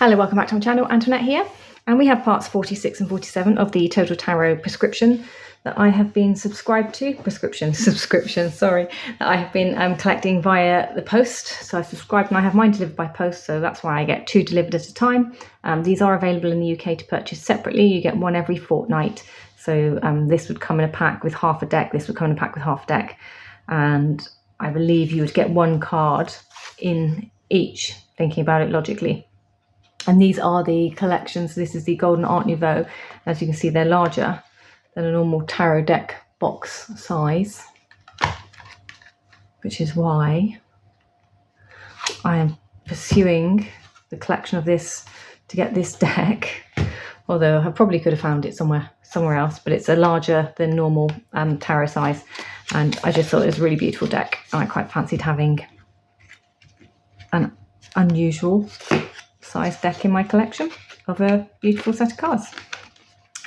Hello, welcome back to my channel. Antoinette here, and we have parts 46 and 47 of the Total Tarot prescription that I have been subscribed to. That I have been collecting via the post. So I subscribed and I have mine delivered by post, so that's why I get 2 delivered at a time. These are available in the UK to purchase separately. You get one every fortnight. So this would come in a pack with half a deck, this would come in a pack with half a deck, and I believe you would get one card in each, thinking about it logically. And these are the collections. This is the Golden Art Nouveau. As you can see, they're larger than a normal tarot deck box size, which is why I am pursuing the collection of this to get this deck, although I probably could have found it somewhere else, but it's a larger than normal tarot size, and I just thought it was a really beautiful deck, and I quite fancied having an unusual size deck in my collection of a beautiful set of cards,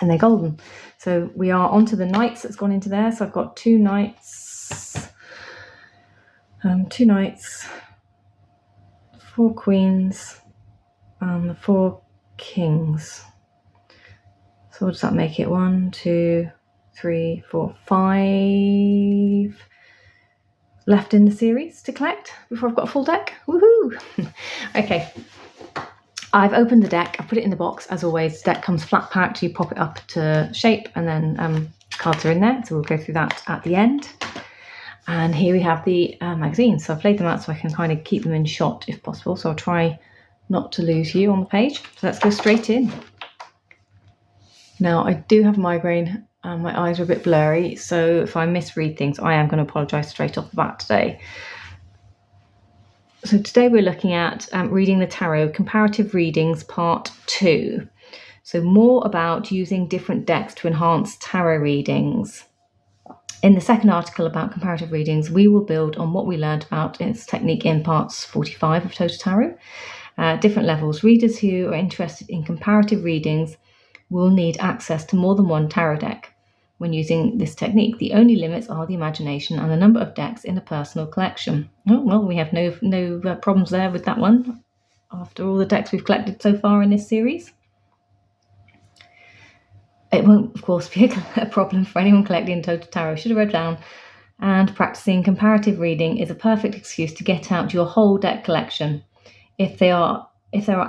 and they're golden. So we are onto the knights that's gone into there. So I've got two knights, 4 queens, and the 4 kings. So what does that make it? 1, 2, 3, 4, 5 left in the series to collect before I've got a full deck. Woohoo! Okay. I've opened the deck, I've put it in the box. As always, the deck comes flat packed, you pop it up to shape, and then cards are in there, so we'll go through that at the end. And here we have the magazines. So I've laid them out so I can kind of keep them in shot if possible, so I'll try not to lose you on the page. So let's go straight in. Now, I do have a migraine and my eyes are a bit blurry, so if I misread things, I am going to apologise straight off the bat today. So today we're looking at reading the tarot, comparative readings part 2. So more about using different decks to enhance tarot readings. In the second article about comparative readings, we will build on what we learned about its technique in parts 45 of Total Tarot. Different levels. Readers who are interested in comparative readings will need access to more than one tarot deck when using this technique. The only limits are the imagination and the number of decks in a personal collection. Oh, well, we have no problems there with that one after all the decks we've collected so far in this series. It won't, of course, be a problem for anyone collecting Total Tarot. Should have read down. And practicing comparative reading is a perfect excuse to get out your whole deck collection. If there are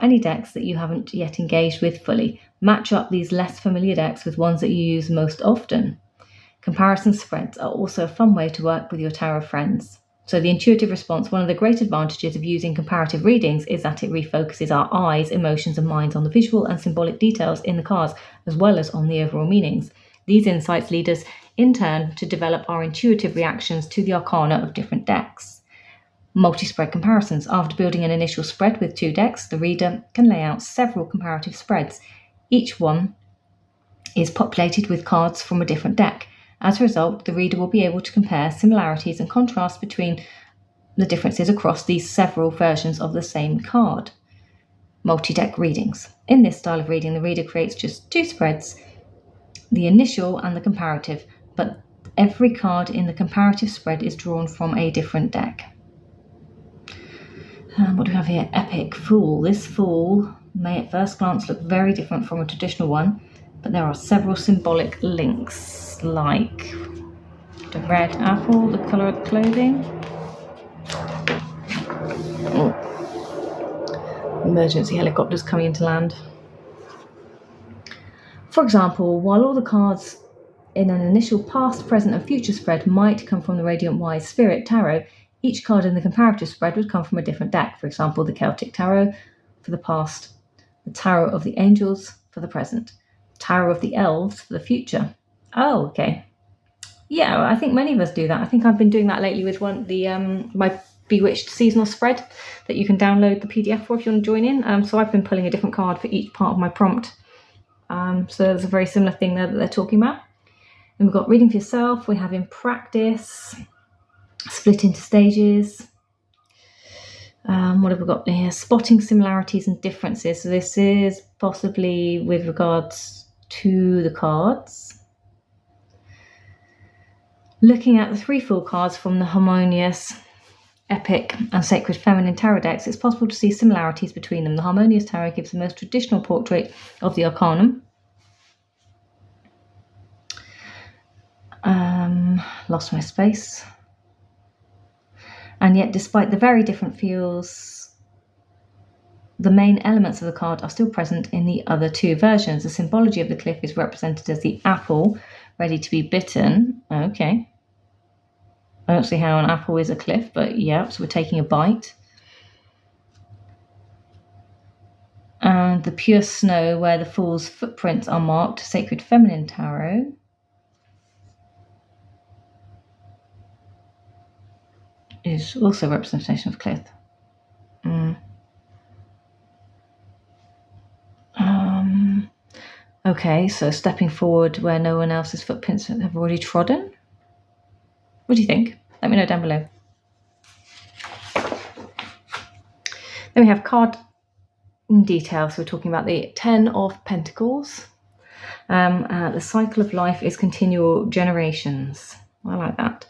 any decks that you haven't yet engaged with fully, match up these less familiar decks with ones that you use most often. Comparison spreads are also a fun way to work with your tarot friends. So the intuitive response, one of the great advantages of using comparative readings is that it refocuses our eyes, emotions and minds on the visual and symbolic details in the cards, as well as on the overall meanings. These insights lead us, in turn, to develop our intuitive reactions to the arcana of different decks. Multi-spread comparisons. After building an initial spread with 2 decks, the reader can lay out several comparative spreads. Each one is populated with cards from a different deck. As a result, the reader will be able to compare similarities and contrasts between the differences across these several versions of the same card. Multi-deck readings. In this style of reading, the reader creates just 2 spreads, the initial and the comparative, but every card in the comparative spread is drawn from a different deck. What do we have here? Epic Fool. This Fool may at first glance look very different from a traditional one, but there are several symbolic links, like the red apple, the colour of the clothing. Emergency helicopters coming into land. For example, while all the cards in an initial past, present and future spread might come from the Radiant Wise Spirit Tarot, each card in the comparative spread would come from a different deck. For example, the Celtic Tarot for the past, the Tarot of the Angels for the present, Tarot of the Elves for the future. Oh, okay. Yeah, I think many of us do that. I think I've been doing that lately with my Bewitched seasonal spread that you can download the PDF for if you want to join in. So I've been pulling a different card for each part of my prompt. So there's a very similar thing there that they're talking about. And we've got reading for yourself. We have in practice, split into stages. What have we got here? Spotting similarities and differences. So this is possibly with regards to the cards. Looking at the 3 full cards from the Harmonious Epic and Sacred Feminine tarot decks, it's possible to see similarities between them. The Harmonious Tarot gives the most traditional portrait of the Arcanum. Lost my space. And yet, despite the very different feels, the main elements of the card are still present in the other two versions. The symbology of the cliff is represented as the apple ready to be bitten. Okay. I don't see how an apple is a cliff, but yeah, so we're taking a bite. And the pure snow where the fool's footprints are marked, Sacred Feminine Tarot. Is also a representation of cliff. Okay, so stepping forward where no one else's footprints have already trodden. What do you think? Let me know down below. Then we have card in detail. So we're talking about the 10 of Pentacles. The cycle of life is continual generations. I like that.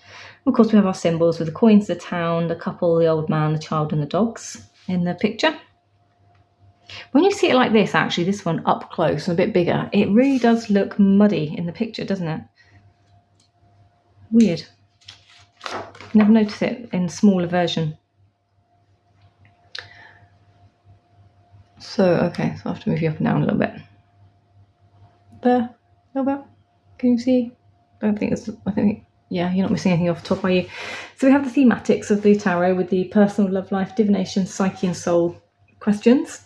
Of course, we have our symbols with the coins, the town, the couple, the old man, the child, and the dogs in the picture. When you see it like this, actually, this one up close and a bit bigger, it really does look muddy in the picture, doesn't it? Weird. Never noticed it in smaller version. So, okay, so I have to move you up and down a little bit. There, a little bit. Can you see? Yeah, you're not missing anything off the top, are you? So we have the thematics of the tarot with the personal, love life, divination, psyche and soul questions.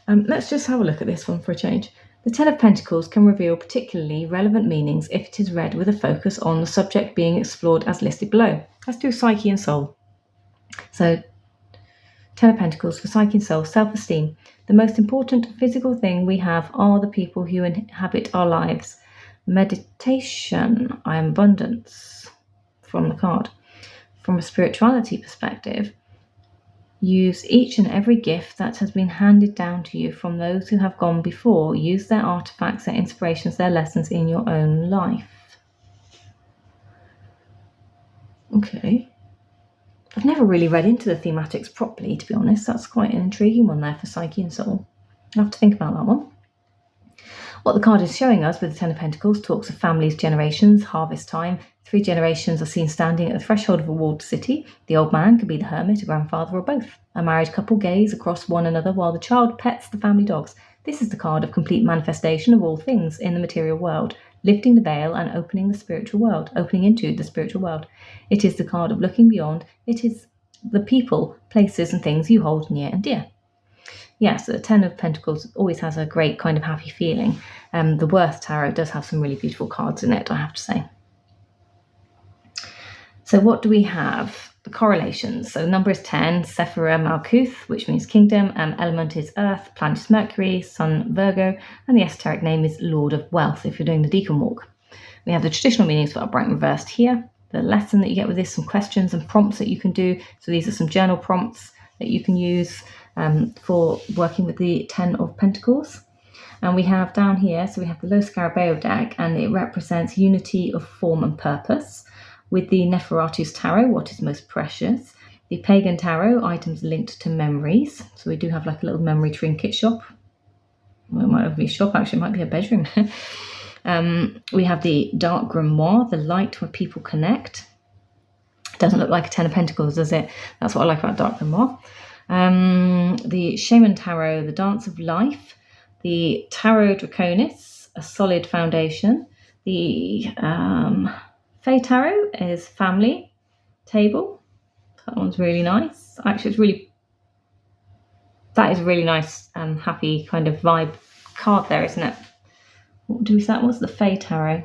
Let's just have a look at this one for a change. The 10 of Pentacles can reveal particularly relevant meanings if it is read with a focus on the subject being explored as listed below. Let's do psyche and soul. So 10 of Pentacles for psyche and soul, self-esteem. The most important physical thing we have are the people who inhabit our lives. Meditation, I am abundance from the card. From a spirituality perspective, use each and every gift that has been handed down to you from those who have gone before. Use their artifacts, their inspirations, their lessons in your own life. Okay. I've never really read into the thematics properly, to be honest. That's quite an intriguing one there for psyche and soul. I'll have to think about that one. What the card is showing us with the 10 of Pentacles talks of families, generations, harvest time. 3 generations are seen standing at the threshold of a walled city. The old man could be the hermit, a grandfather, or both. A married couple gaze across one another while the child pets the family dogs. This is the card of complete manifestation of all things in the material world, lifting the veil and opening the spiritual world, opening into the spiritual world. It is the card of looking beyond. It is the people, places, and things you hold near and dear. Yes, the 10 of Pentacles always has a great kind of happy feeling. The Worth Tarot does have some really beautiful cards in it, I have to say. So what do we have? The correlations. So the number is 10, Sephira Malkuth, which means kingdom. Element is earth, planet is Mercury, sun Virgo, and the esoteric name is Lord of Wealth if you're doing the Deacon Walk. We have the traditional meanings for upright and reversed here. The lesson that you get with this, some questions and prompts that you can do. So these are some journal prompts that you can use for working with the 10 of Pentacles. And we have down here, so we have the Lo Scarabeo deck, and it represents unity of form and purpose. With the Neferatu's Tarot, what is most precious. The Pagan Tarot, items linked to memories. So we do have like a little memory trinket shop. Well, it might not be a shop, actually, it might be a bedroom. We have the Dark Grimoire, the light where people connect. It doesn't look like a 10 of Pentacles, does it? That's what I like about Dark Grimoire. The Shaman Tarot, the Dance of Life. The Tarot Draconis, a solid foundation. The Fae Tarot is family table. That one's really nice. Actually, that is a really nice happy kind of vibe card there, isn't it? What do we say that was? The Fae Tarot.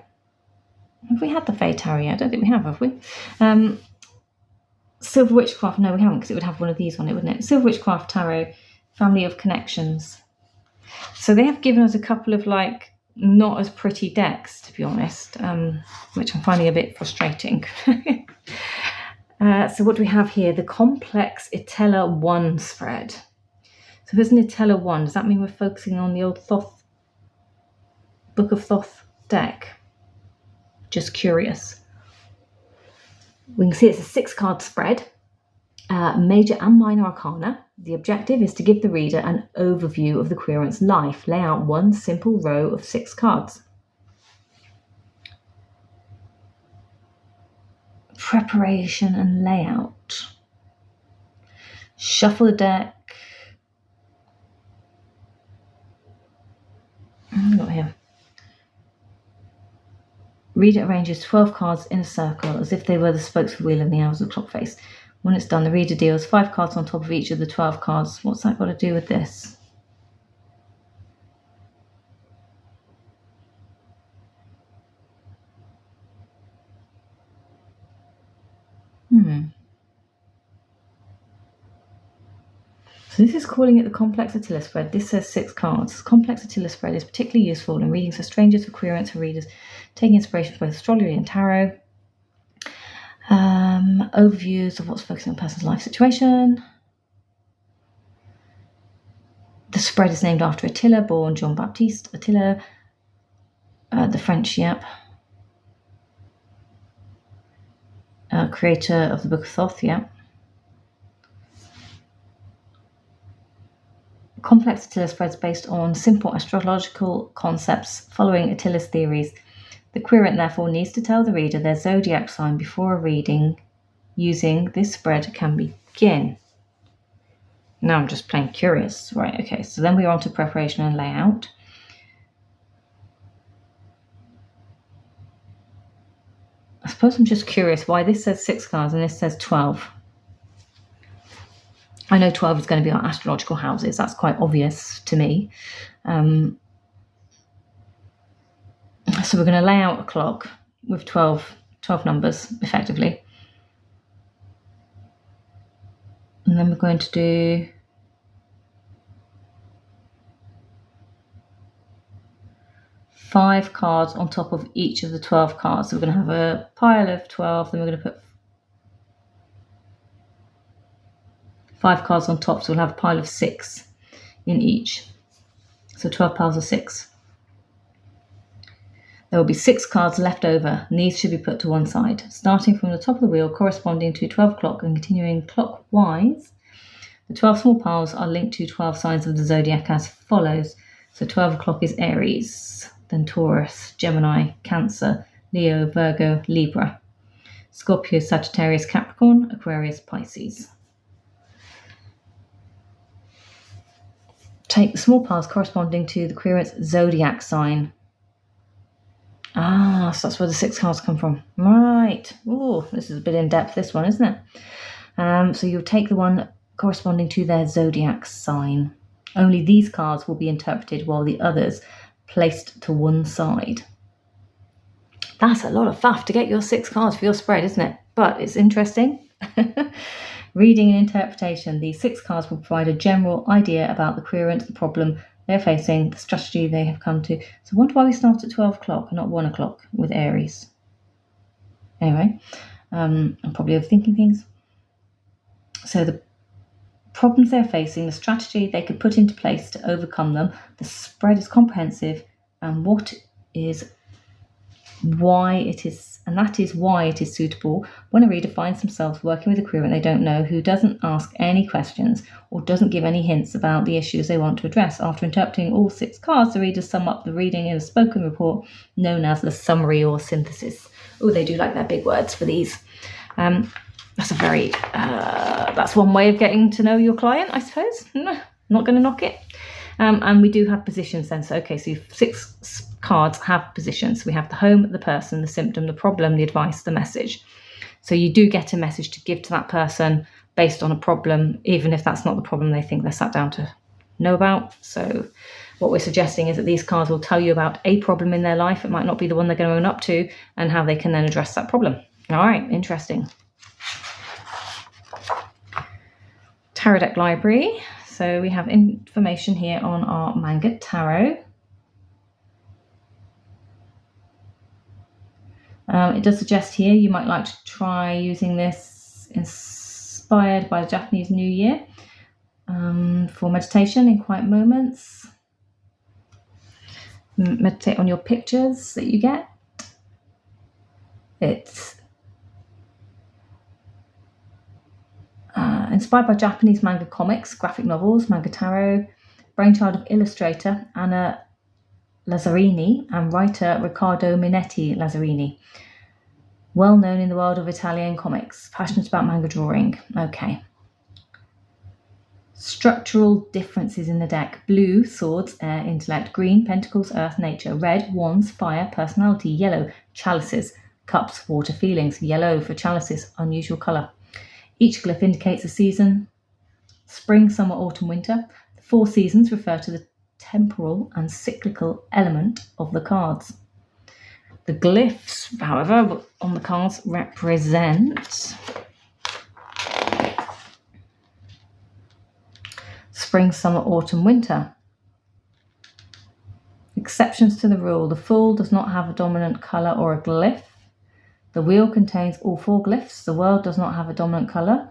Have we had the Fae Tarot yet? I don't think we have we? Silver Witchcraft, no we haven't, because it would have one of these on it, wouldn't it? Silver Witchcraft Tarot, Family of Connections. So they have given us a couple of like not as pretty decks, to be honest, which I'm finding a bit frustrating. So what do we have here? The Complex Itella 1 spread. So if there's an Itella 1, does that mean we're focusing on the old Thoth, Book of Thoth deck? Just curious. We can see it's a 6-card spread. Major and minor arcana. The objective is to give the reader an overview of the querent's life. Lay out one simple row of 6 cards. Preparation and layout. Shuffle the deck. What have we got here? Reader arranges 12 cards in a circle as if they were the spokes of the wheel and the hours of the clock face. When it's done, the reader deals 5 cards on top of each of the 12 cards. What's that got to do with this? So this is calling it the complex Attila spread. This says 6 cards. Complex Attila spread is particularly useful in readings for strangers, for querents, for readers, taking inspiration from both astrology and tarot. Overviews of what's focusing on a person's life situation. The spread is named after Attila, born John Baptiste Attila, the French, creator of the Book of Thoth, Complex Attila spreads based on simple astrological concepts following Attila's theories. The querent therefore needs to tell the reader their zodiac sign before a reading using this spread can begin. Now I'm just plain curious. Right, okay, so then we're on to preparation and layout. I suppose I'm just curious why this says 6 cards and this says 12. I know 12 is going to be our astrological houses. That's quite obvious to me. So we're going to lay out a clock with 12 numbers, effectively. And then we're going to do five cards on top of each of the 12 cards. So we're going to have a pile of 12, then we're going to put 5 cards on top, so we'll have a pile of 6 in each. So 12 piles of 6. There will be 6 cards left over, and these should be put to one side, starting from the top of the wheel corresponding to 12 o'clock and continuing clockwise. The 12 small piles are linked to 12 signs of the zodiac as follows. So 12 o'clock is Aries, then Taurus, Gemini, Cancer, Leo, Virgo, Libra, Scorpio, Sagittarius, Capricorn, Aquarius, Pisces. Take the small piles corresponding to the querent's zodiac sign. So that's where the 6 cards come from. Right. Oh, this is a bit in depth, this one, isn't it? So you'll take the one corresponding to their zodiac sign. Only these cards will be interpreted while the others placed to one side. That's a lot of faff to get your 6 cards for your spread, isn't it? But it's interesting. Reading and interpretation. These 6 cards will provide a general idea about the querent, the problem they're facing, the strategy they have come to. So I wonder why we start at 12 o'clock and not 1 o'clock with Aries. Anyway, I'm probably overthinking things. So the problems they're facing, the strategy they could put into place to overcome them. The spread is comprehensive, and that is why it is suitable when a reader finds themselves working with a querent they don't know, who doesn't ask any questions or doesn't give any hints about the issues they want to address. After interpreting all 6 cards, the readers sum up the reading in a spoken report known as the summary or synthesis. Oh, they do like their big words for these. That's a very that's one way of getting to know your client, I suppose. Not going to knock it. And we do have positions then. So, okay, so 6 cards have positions. We have the home, the person, the symptom, the problem, the advice, the message. So you do get a message to give to that person based on a problem, even if that's not the problem they think they're sat down to know about. So what we're suggesting is that these cards will tell you about a problem in their life. It might not be the one they're going to own up to, and how they can then address that problem. All right, interesting. Tarot deck library. So we have information here on our Manga Tarot. It does suggest here you might like to try using this inspired by the Japanese New Year for meditation in quiet moments. Meditate on your pictures that you get. It's Inspired by Japanese manga comics, graphic novels, Manga Tarot, brainchild of illustrator Anna Lazzarini and writer Riccardo Minetti Lazzarini. Well known in the world of Italian comics. Passionate about manga drawing. Okay. Structural differences in the deck. Blue, swords, air, intellect. Green, pentacles, earth, nature. Red, wands, fire, personality. Yellow, chalices, cups, water, feelings. Yellow for chalices, unusual colour. Each glyph indicates a season. Spring, summer, autumn, winter. The 4 seasons refer to the temporal and cyclical element of the cards. The glyphs, however, on the cards represent spring, summer, autumn, winter. Exceptions to the rule. The Fool does not have a dominant colour or a glyph. The Wheel contains all 4 glyphs. The World does not have a dominant colour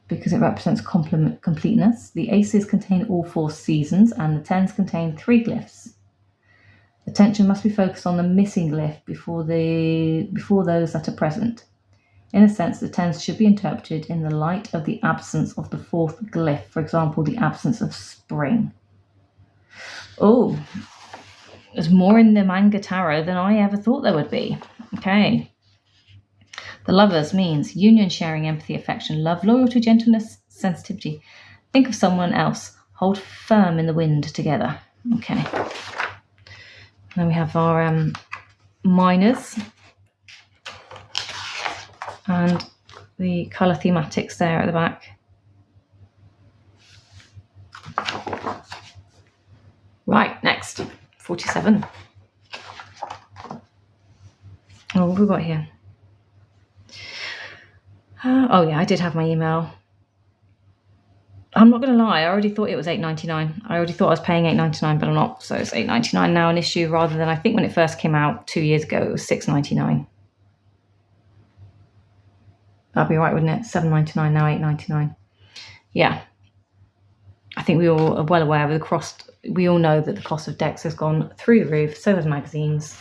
because it represents completeness. The Aces contain all 4 seasons and the Tens contain 3 glyphs. Attention must be focused on the missing glyph before those that are present. In a sense, the Tens should be interpreted in the light of the absence of the 4th glyph, for example, the absence of spring. Oh, there's more in the Manga Tarot than I ever thought there would be. Okay. The Lovers means union, sharing, empathy, affection, love, loyalty, gentleness, sensitivity. Think of someone else. Hold firm in the wind together. Okay. Then we have our minors and the colour thematics there at the back. Right, next, 47. Oh, what have we got here? Oh yeah, I did have my email. I'm not going to lie, I already thought it was $8.99. I already thought I was paying $8.99, but I'm not. So it's $8.99 now an issue, rather than, I think when it first came out 2 years ago, it was $6.99. That'd be right, wouldn't it? $7.99, now $8.99. Yeah. I think we all are well aware of the cost. We all know that the cost of decks has gone through the roof. So has magazines.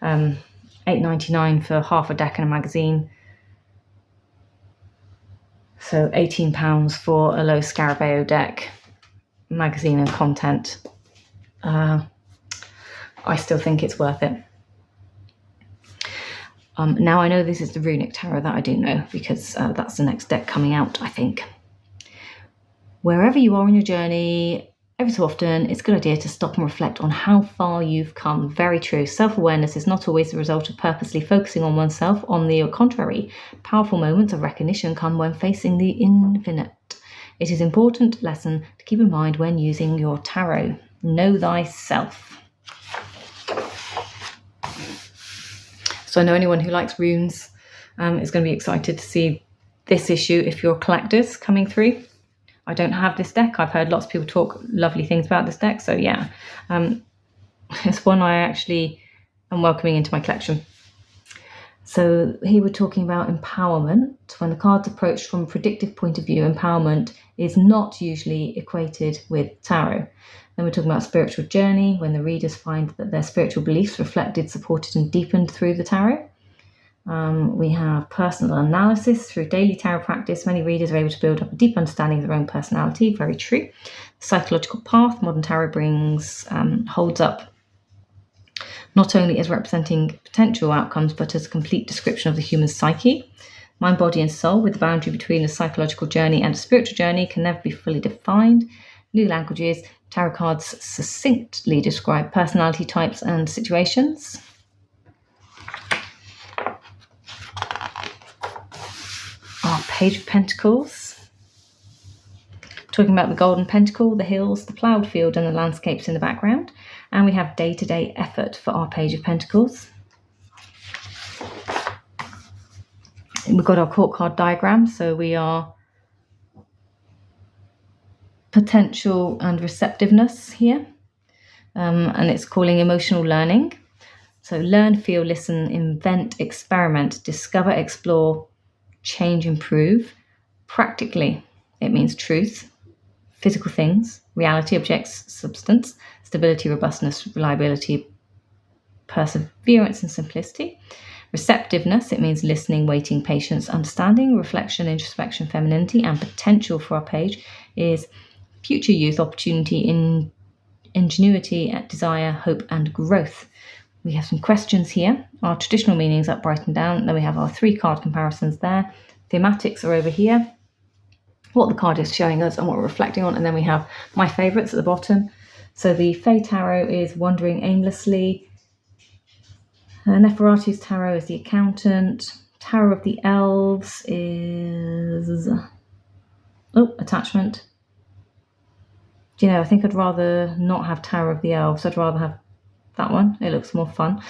$8.99 for half a deck and a magazine. So £18 for a Lo Scarabeo deck, magazine and content. I still think it's worth it. Now I know this is the Runic Tarot, that I do know, because that's the next deck coming out, I think. Wherever you are in your journey, every so often, it's a good idea to stop and reflect on how far you've come. Very true. Self-awareness is not always the result of purposely focusing on oneself. On the contrary, powerful moments of recognition come when facing the infinite. It is an important lesson to keep in mind when using your tarot. Know thyself. So I know anyone who likes runes is going to be excited to see this issue if you're collectors coming through. I don't have this deck. I've heard lots of people talk lovely things about this deck. So yeah, it's one I actually am welcoming into my collection. So here we're talking about empowerment. When the cards approach from a predictive point of view, empowerment is not usually equated with tarot. Then we're talking about spiritual journey, when the readers find that their spiritual beliefs reflected, supported and deepened through the tarot. We have personal analysis. Through daily tarot practice, many readers are able to build up a deep understanding of their own personality. Very true. Psychological path, modern tarot holds up not only as representing potential outcomes, but as a complete description of the human psyche. Mind, body and soul, with the boundary between a psychological journey and a spiritual journey, can never be fully defined. New languages, tarot cards succinctly describe personality types and situations. Our Page of Pentacles, talking about the Golden Pentacle, the hills, the ploughed field and the landscapes in the background. And we have day-to-day effort for our Page of Pentacles. We've got our court card diagram, so we are potential and receptiveness here. And it's calling emotional learning. So learn, feel, listen, invent, experiment, discover, explore, change, improve. Practically, it means truth, physical things, reality, objects, substance, stability, robustness, reliability, perseverance and simplicity. Receptiveness, it means listening, waiting, patience, understanding. Reflection, introspection, femininity. And potential for our page is future youth, opportunity, ingenuity, desire, hope, and growth. We have some questions here. Our traditional meanings up, brightened down. Then we have our 3 card comparisons there. Thematics are over here, what the card is showing us and what we're reflecting on. And then we have my favourites at the bottom. So the Fae Tarot is wandering aimlessly. Nefertiti's Tarot is the accountant. Tarot of the Elves is... attachment. Do you know, I think I'd rather not have Tarot of the Elves. I'd rather have that one. It looks more fun.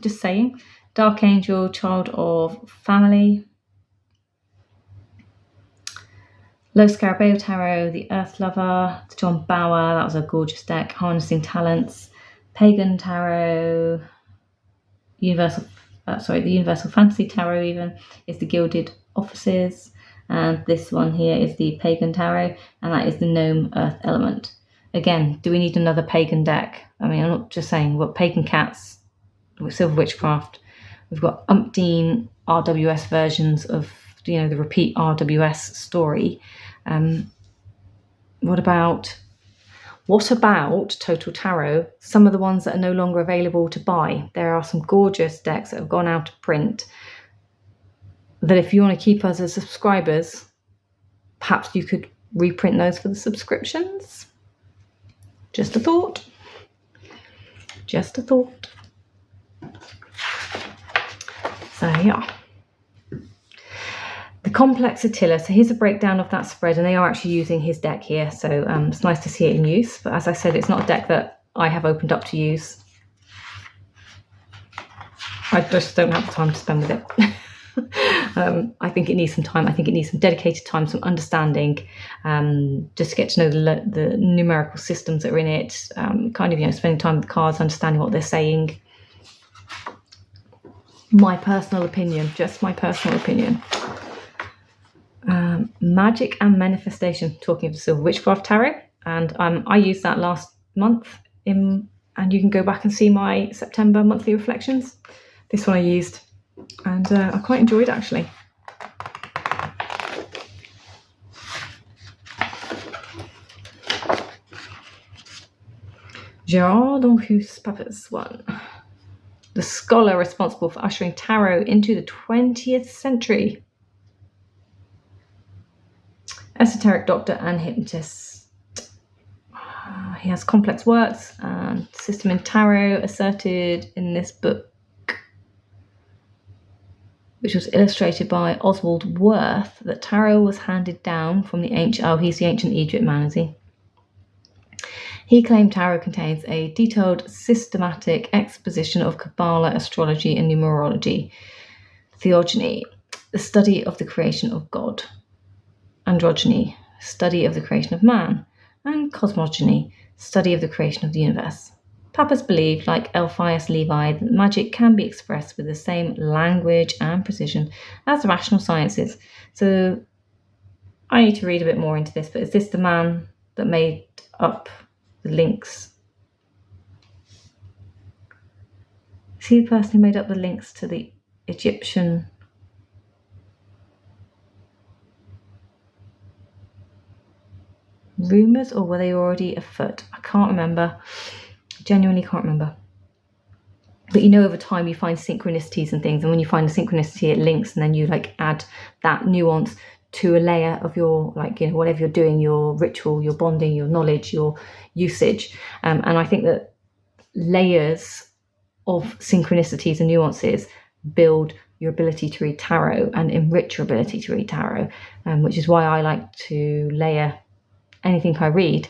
Just saying. Dark Angel, Child of Family. Lo Scarabeo Tarot, the Earth Lover. John Bauer, that was a gorgeous deck. Harnessing Talents. Pagan Tarot. The Universal Fantasy Tarot even is the Gilded Offices. And this one here is the Pagan Tarot, and that is the Gnome Earth Element. Again, do we need another pagan deck? I mean, I'm not just saying, we've got Pagan Cats, with Silver Witchcraft. We've got umpteen RWS versions of, the repeat RWS story. What about Total Tarot? Some of the ones that are no longer available to buy. There are some gorgeous decks that have gone out of print that if you want to keep us as subscribers, perhaps you could reprint those for the subscriptions. Just a thought. So yeah. The Complex Attila. So here's a breakdown of that spread, and they are actually using his deck here. So it's nice to see it in use. But as I said, it's not a deck that I have opened up to use. I just don't have the time to spend with it. I think it needs some time. I think it needs some dedicated time, some understanding, just to get to know the numerical systems that are in it, spending time with the cards, understanding what they're saying. My personal opinion, just my personal opinion. Magic and Manifestation, talking of the Silver Witchcraft Tarot, and I used that last month, and you can go back and see my September monthly reflections. This one I used, and I quite enjoyed actually. Gerard Donhus Pappas one. The scholar responsible for ushering tarot into the 20th century. Esoteric doctor and hypnotist. He has complex works and system in tarot asserted in this book, which was illustrated by Oswald Worth, that tarot was handed down from the ancient... he's the ancient Egypt man, is he? He claimed tarot contains a detailed, systematic exposition of Kabbalah, astrology, and numerology. Theogony, the study of the creation of God. Androgyny, study of the creation of man. And cosmogony, study of the creation of the universe. Pappas believed, like Eliphas Levi, that magic can be expressed with the same language and precision as the rational sciences. So I need to read a bit more into this, but is this the man that made up the links? Is he the person who made up the links to the Egyptian rumours, or were they already afoot? I can't remember. I genuinely can't remember. But over time you find synchronicities and things, and when you find a synchronicity it links, and then you add that nuance to a layer of your whatever you're doing, your ritual, your bonding, your knowledge, your usage. And I think that layers of synchronicities and nuances build your ability to read tarot and enrich your ability to read tarot, which is why I like to layer anything I read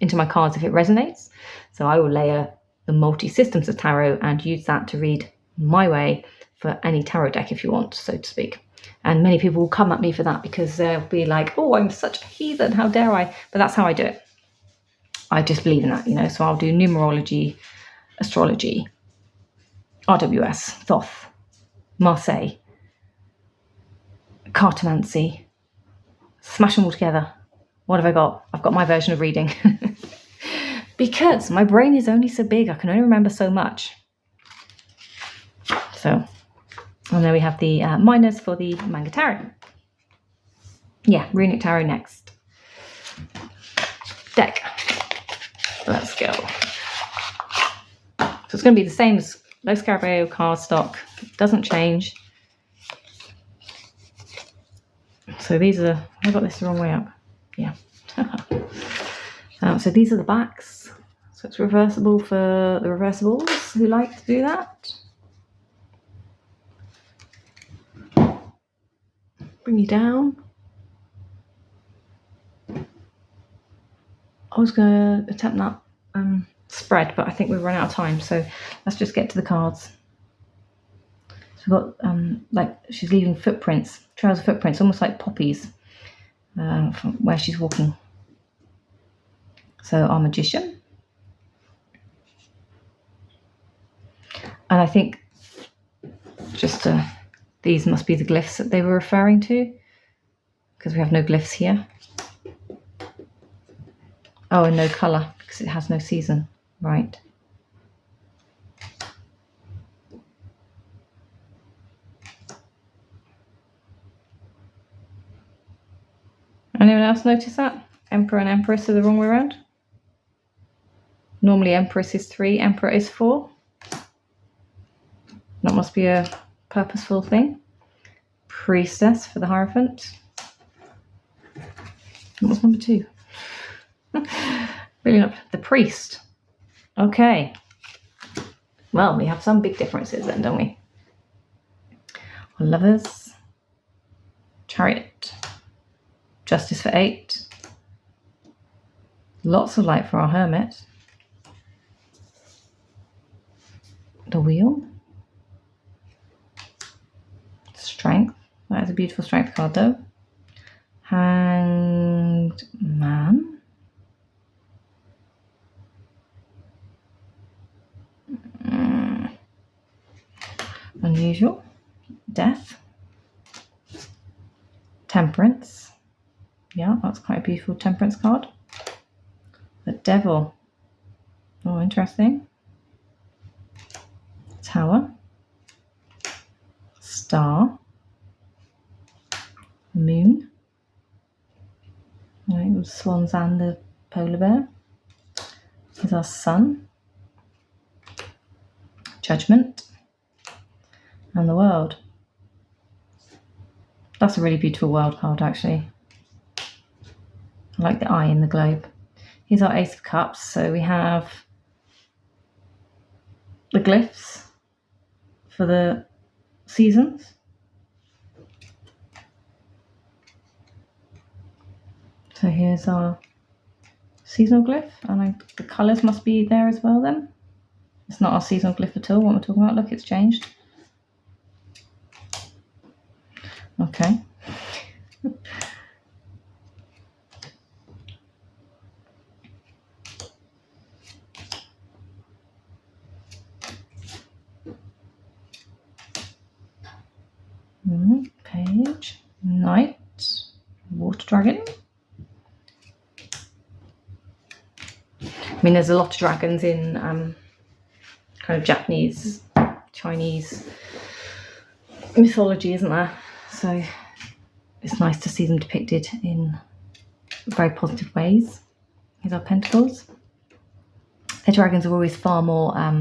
into my cards if it resonates. So I will layer the multi-systems of tarot and use that to read my way for any tarot deck if you want, so to speak. And many people will come at me for that because they'll be like, oh, I'm such a heathen, how dare I? But that's how I do it. I just believe in that, so I'll do numerology, astrology, RWS, Thoth, Marseille, cartomancy, smash them all together. What have I got? I've got my version of reading. Because my brain is only so big, I can only remember so much. So And then we have the minors for the Manga Tarot. Yeah, Runic Tarot next. Deck. Let's go. So it's going to be the same as Lo Scarabeo cardstock. Doesn't change. So these are, I got this the wrong way up. Yeah. So these are the backs. So it's reversible for the reversibles who like to do that. Bring you down. I was going to attempt that spread, but I think we've run out of time. So let's just get to the cards. So we've got, like, she's leaving footprints, trails of footprints, almost like poppies from where she's walking. So our magician. And I think just these must be the glyphs that they were referring to, because we have no glyphs here. Oh, and no colour, because it has no season. Right. Anyone else notice that? Emperor and Empress are the wrong way around. Normally Empress is 3, Emperor is 4. That must be a purposeful thing. Priestess for the Hierophant. What was number 2? Really not the priest. Okay. Well, we have some big differences then, don't we? Lovers. Chariot. Justice for 8. Lots of light for our Hermit. The Wheel. Strength. That is a beautiful strength card though. Hanged Man. Unusual. Death. Temperance. Yeah, that's quite a beautiful temperance card. The Devil. Oh, interesting. Tower. Star. Moon. Right, with swans and the polar bear. Here's our Sun. Judgment. And the World. That's a really beautiful world card, actually. I like the eye in the globe. Here's our Ace of Cups. So we have the glyphs for the seasons. So here's our seasonal glyph, and the colours must be there as well then. It's not our seasonal glyph at all, what we're talking about. Look, it's changed. Okay. Page. Knight. Water Dragon. I mean, there's a lot of dragons in kind of Japanese, Chinese mythology, isn't there? So it's nice to see them depicted in very positive ways. Here's our Pentacles. The dragons are always far more, I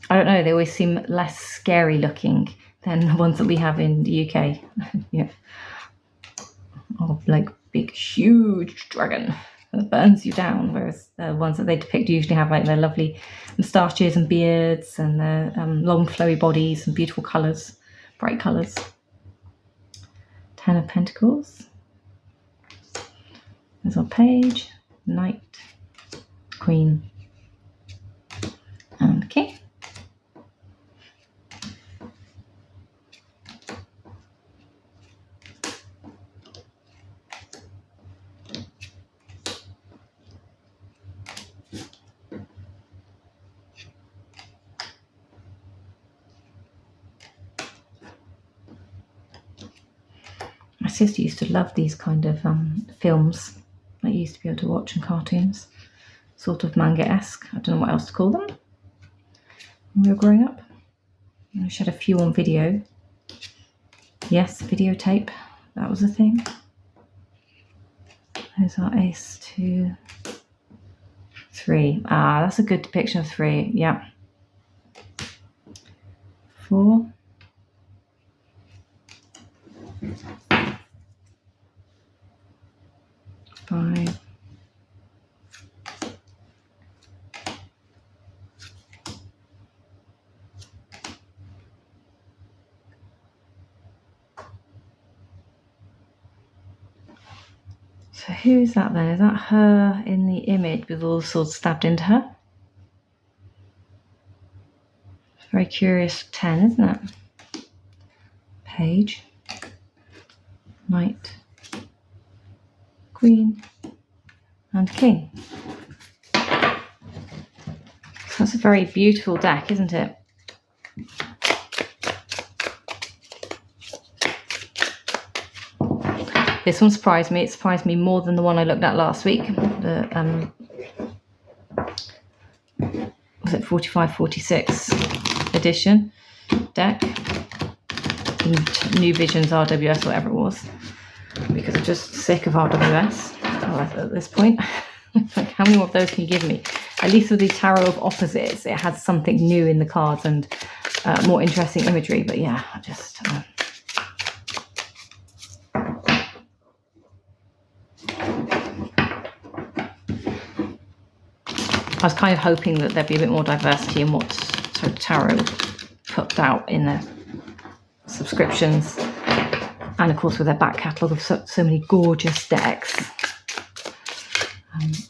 don't know, they always seem less scary looking than the ones that we have in the UK. Yeah. Oh, like big, huge dragon that burns you down, whereas the ones that they depict usually have like their lovely moustaches and beards and their long flowy bodies and beautiful colours, bright colours. 10 of Pentacles. There's our Page, Knight, Queen, and King. My sister used to love these kind of films that you used to be able to watch and cartoons, sort of manga-esque. I don't know what else to call them when we were growing up. I shared a few on video. Yes, videotape. That was a thing. There's our ace, 2, 3. Ah, that's a good depiction of 3. Yeah. 4. 5. So who's that then? Is that her in the image with all the swords stabbed into her? Very curious 10, isn't it? Page, knight, queen, and king. So that's a very beautiful deck, isn't it? This one surprised me. It surprised me more than the one I looked at last week. The was it 45, 46 edition deck? New Visions RWS, whatever it was. Because I'm just sick of RWS at this point. Like, how many more of those can you give me? At least with the Tarot of Opposites, it had something new in the cards and more interesting imagery. But yeah, I just... I was kind of hoping that there'd be a bit more diversity in what sort of Tarot put out in their subscriptions, and of course with their back catalogue of so many gorgeous decks.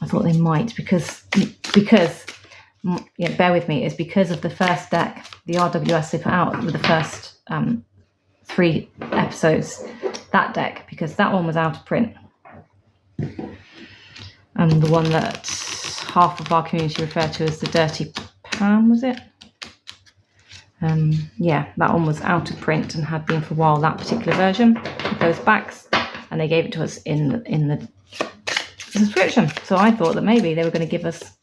I thought they might, because yeah, bear with me, it's because of the first deck, the RWS they put out with the first 3 episodes, that deck, because that one was out of print, and the one that half of our community referred to as the Dirty Pam, was it? Yeah, that one was out of print and had been for a while, that particular version with those backs, and they gave it to us in the subscription. So I thought that maybe they were going to give us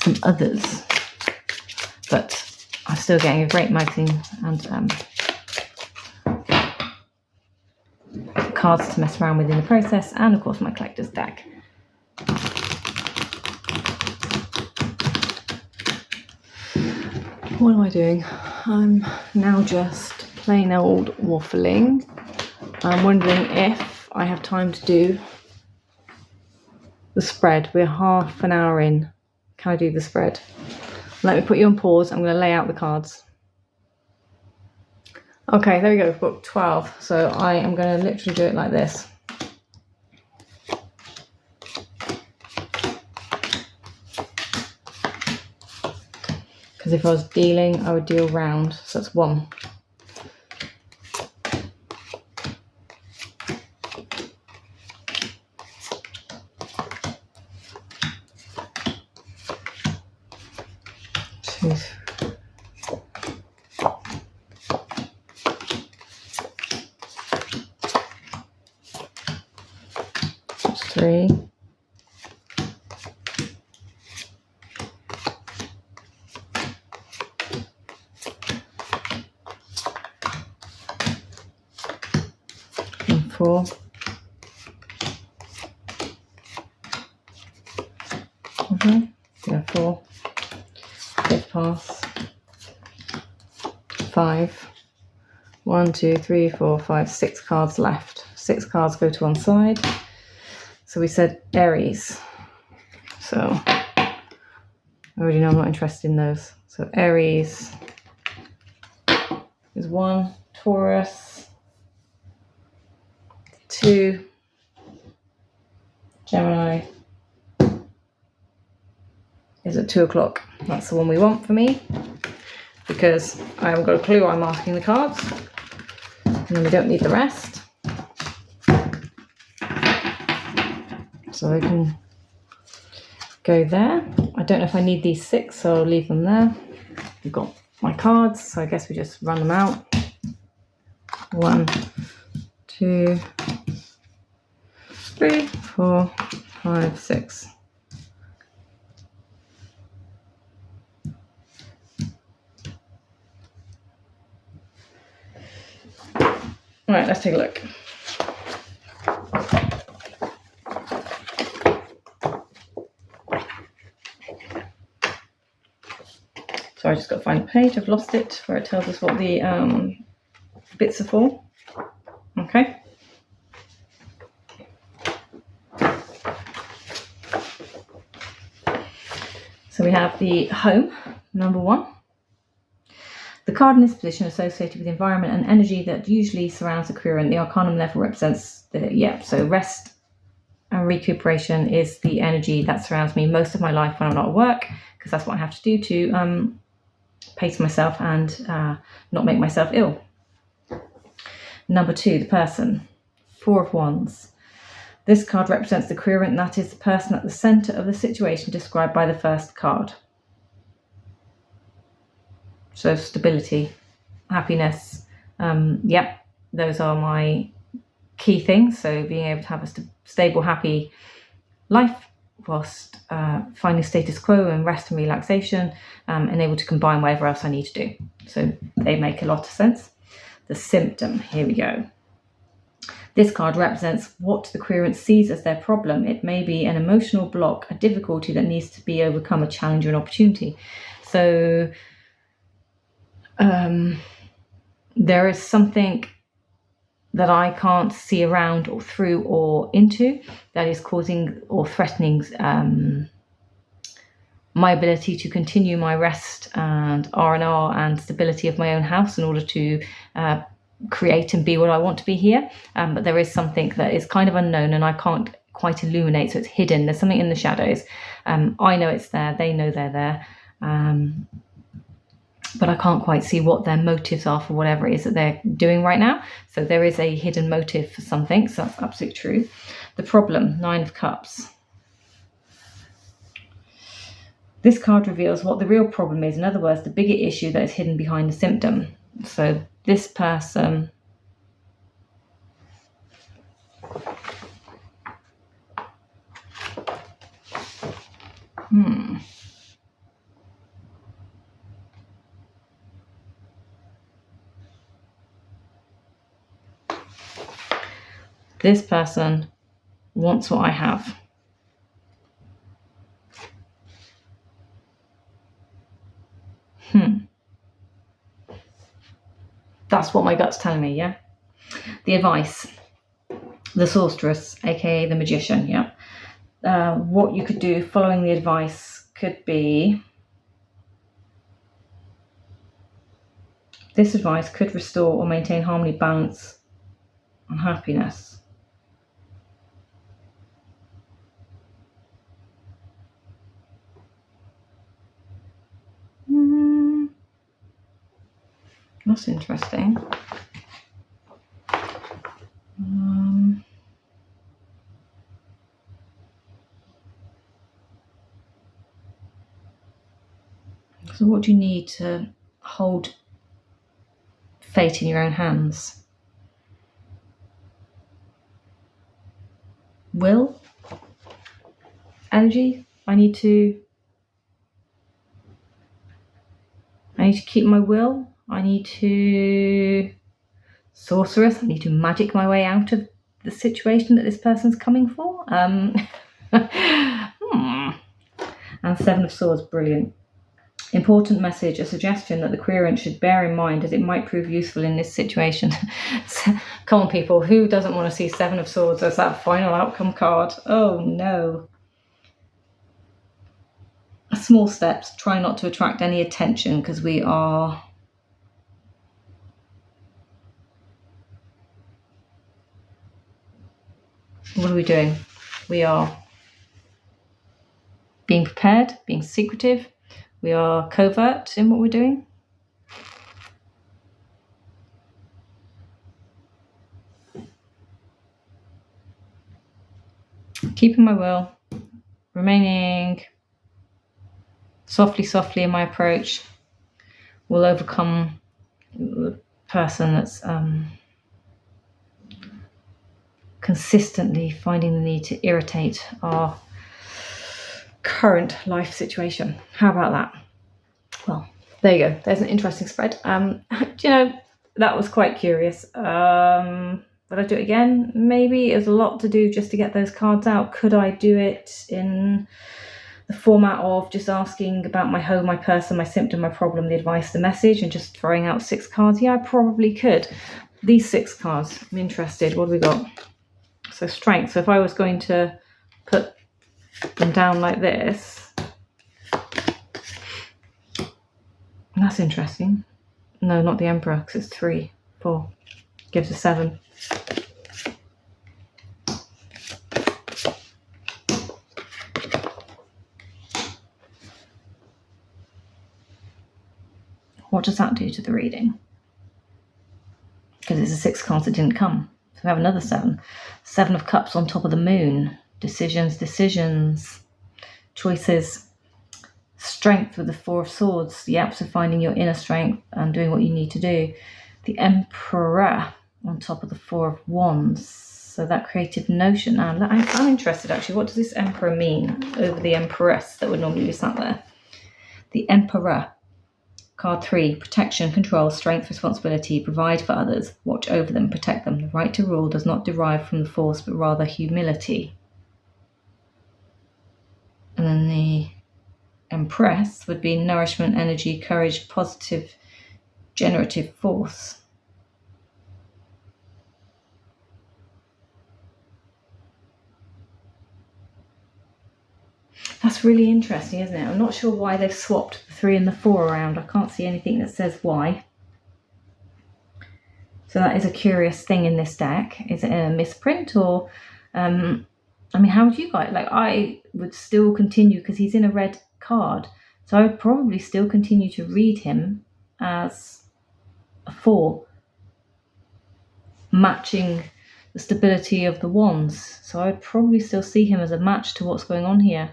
some others, but I'm still getting a great magazine and cards to mess around with in the process, and of course my collector's deck. What am I doing? I'm now just plain old waffling. I'm wondering if I have time to do the spread. We're half an hour in. Can I do the spread? Let me put you on pause. I'm going to lay out the cards. Okay, there we go. Book 12. So I am going to literally do it like this. Because if I was dealing, I would deal round. So that's 1. Two. 3. 4. Yeah, 4. 5th pass. 5. 1, 2, 3, 4, 5, 6 cards left. 6 cards go to one side. So we said Aries. So I already know I'm not interested in those. So Aries is 1. Taurus, 2. Gemini is at 2 o'clock. That's the one we want for me, because I haven't got a clue why I'm asking the cards, and then we don't need the rest. So I can go there. I don't know if I need these 6, so I'll leave them there. We've got my cards, so I guess we just run them out. 1, 2, 3, 4, 5, 6. Right, let's take a look. So I just got to find a page. I've lost it where it tells us what the bits are for. Okay. So we have the home, number 1. The card in this position associated with the environment and energy that usually surrounds the querent. The Arcanum level represents so rest and recuperation is the energy that surrounds me most of my life when I'm not at work, because that's what I have to do to pace myself and not make myself ill. Number 2, the person, 4 of Wands. This card represents the querent, that is the person at the center of the situation described by the first card. So stability, happiness, those are my key things. So being able to have a stable, happy life whilst finding status quo and rest and relaxation, and able to combine whatever else I need to do. So they make a lot of sense. The symptom, here we go. This card represents what the querent sees as their problem. It may be an emotional block, a difficulty that needs to be overcome, a challenge or an opportunity. So there is something that I can't see around or through or into that is causing or threatening my ability to continue my rest and R&R and stability of my own house in order to create and be what I want to be here. But there is something that is kind of unknown and I can't quite illuminate, so it's hidden. There's something in the shadows. I know it's there, they know they're there. But I can't quite see what their motives are for whatever it is that they're doing right now. So there is a hidden motive for something, so that's absolutely true. The problem, 9 of Cups. This card reveals what the real problem is. In other words, the bigger issue that is hidden behind the symptom. So this person This person wants what I have. That's what my gut's telling me, yeah? The advice. The sorceress, aka the magician, yeah? What you could do following the advice could be... This advice could restore or maintain harmony, balance, and happiness. That's interesting. So what do you need to hold fate in your own hands? Will? Energy? I need to keep my will. I need to... Sorceress. I need to magic my way out of the situation that this person's coming for. And 7 of Swords, brilliant. Important message, a suggestion that the querent should bear in mind as it might prove useful in this situation. Come on, people, who doesn't want to see 7 of Swords as that final outcome card? Oh no. Small steps, try not to attract any attention because we are... What are we doing? We are being prepared, being secretive. We are covert in what we're doing. Keeping my will, remaining softly in my approach will overcome the person that's consistently finding the need to irritate our current life situation. How about that? Well, there you go. There's an interesting spread. that was quite curious. Would I do it again? Maybe. It was a lot to do just to get those cards out. Could I do it in the format of just asking about my home, my person, my symptom, my problem, the advice, the message, and just throwing out 6 cards? Yeah, I probably could. These 6 cards, I'm interested. What have we got? So strength. So if I was going to put them down like this, that's interesting. No, not the Emperor, because it's 3, 4, gives a 7. What does that do to the reading? Because it's a 6 cards that didn't come. So we have another 7. 7 of Cups on top of the Moon. Decisions, choices. Strength with the 4 of Swords. Yep, so finding your inner strength and doing what you need to do. The Emperor on top of the 4 of Wands. So that creative notion. And I'm interested actually. What does this Emperor mean over the Empress that would normally be sat there? The Emperor. Card 3, protection, control, strength, responsibility, provide for others, watch over them, protect them. The right to rule does not derive from the force, but rather humility. And then the Empress would be nourishment, energy, courage, positive, generative force. That's really interesting, isn't it? I'm not sure why they've swapped the 3 and the 4 around. I can't see anything that says why. So that is a curious thing in this deck. Is it a misprint or... I mean, how would you guys... Like, I would still continue, because he's in a red card. So I would probably still continue to read him as a 4, matching the stability of the wands. So I would probably still see him as a match to what's going on here.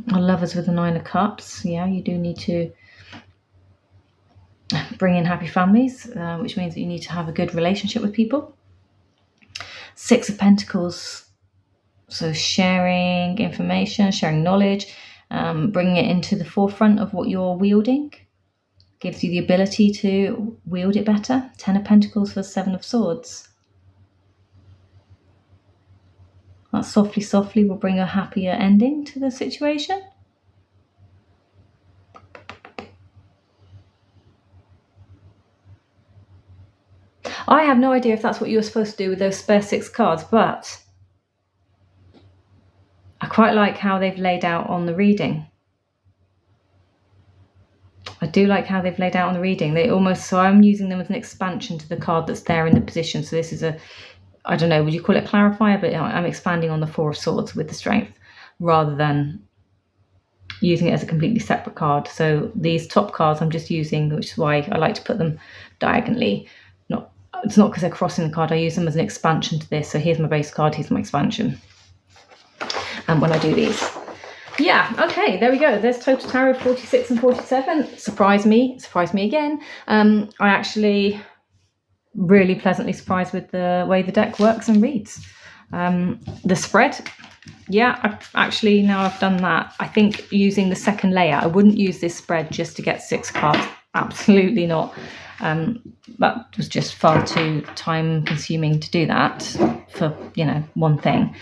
Lovers with the 9 of Cups. Yeah, you do need to bring in happy families, which means that you need to have a good relationship with people. 6 of Pentacles. So sharing information, sharing knowledge, bringing it into the forefront of what you're wielding. Gives you the ability to wield it better. 10 of Pentacles for 7 of Swords. That softly will bring a happier ending to the situation. I have no idea if that's what you were supposed to do with those spare 6 cards, but I quite like how they've laid out on the reading. I do like how they've laid out on the reading. So I'm using them as an expansion to the card that's there in the position. So this is I don't know, would you call it clarifier? But I'm expanding on the 4 of Swords with the strength rather than using it as a completely separate card. So these top cards I'm just using, which is why I like to put them diagonally. It's not because they're crossing the card. I use them as an expansion to this. So here's my base card, here's my expansion. And when I do these. Yeah, okay, there we go. There's Total Tarot 46 and 47. Surprised me again. I actually... really pleasantly surprised with the way the deck works and reads. The spread, yeah, now I've done that. I think using the second layer, I wouldn't use this spread just to get 6 cards. Absolutely not. That was just far too time consuming to do that for, one thing.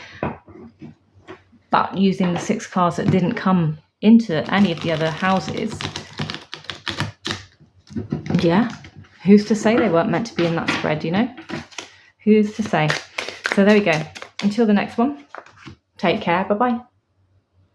But using the 6 cards that didn't come into any of the other houses, yeah. Who's to say they weren't meant to be in that spread, Who's to say? So there we go. Until the next one, take care. Bye-bye.